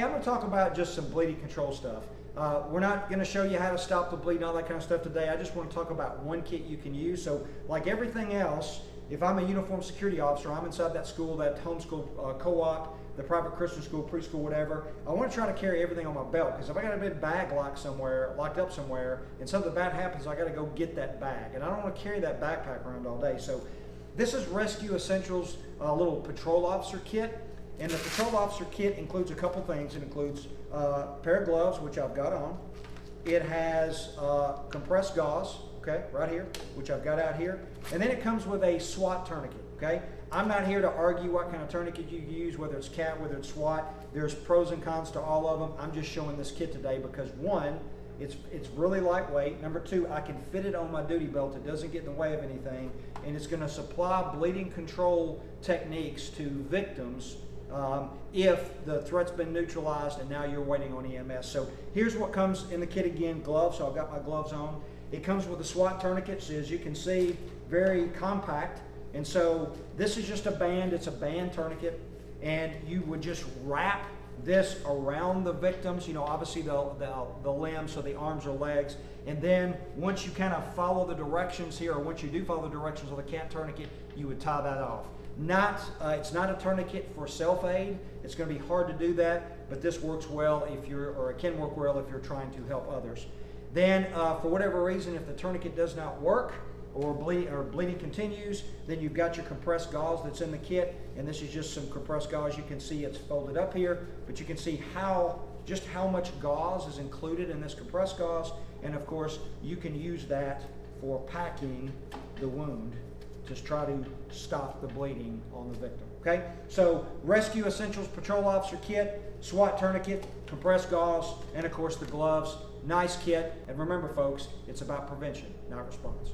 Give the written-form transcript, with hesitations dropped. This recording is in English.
I'm going to talk about just some bleeding control stuff. We're not going to show you how to stop the bleed and all that kind of stuff today. I just want to talk about one kit you can use. So like everything else, if I'm a uniformed security officer, I'm inside that school, that homeschool co-op, the private Christian school, preschool, whatever, I want to try to carry everything on my belt, because if I got a big bag locked up somewhere, and something bad happens, I got to go get that bag. And I don't want to carry that backpack around all day. So this is Rescue Essentials little patrol officer kit. And the patrol officer kit includes a couple things. It includes a pair of gloves, which I've got on. It has compressed gauze, okay, right here, which I've got out here. And then it comes with a SWAT tourniquet, okay? I'm not here to argue what kind of tourniquet you use, whether it's CAT, whether it's SWAT. There's pros and cons to all of them. I'm just showing this kit today because, one, it's really lightweight. Number two, I can fit it on my duty belt. It doesn't get in the way of anything. And it's going to supply bleeding control techniques to victims if the threat's been neutralized and now you're waiting on EMS. So here's what comes in the kit again: gloves. So I've got my gloves on. It comes with a SWAT tourniquet, so as you can see, very compact. And so this is just a band. It's a band tourniquet, and you would just wrap this around the victims, you know, obviously the limbs, so the arms or legs. And then once you kind of follow the directions here, or once you do follow the directions of the CAT tourniquet, you would tie that off. It's not a tourniquet for self-aid. It's going to be hard to do that, but this works well if you're, or it can work well if you're trying to help others. Then, for whatever reason, if the tourniquet does not work or bleeding continues, then you've got your compressed gauze that's in the kit, and this is just some compressed gauze. You can see it's folded up here, but you can see just how much gauze is included in this compressed gauze, and of course, you can use that for packing the wound to try to stop the bleeding on the victim, okay? So, Rescue Essentials Patrol Officer Kit, SWAT Tourniquet, compressed gauze, and of course the gloves. Nice kit. And remember folks, it's about prevention, not response.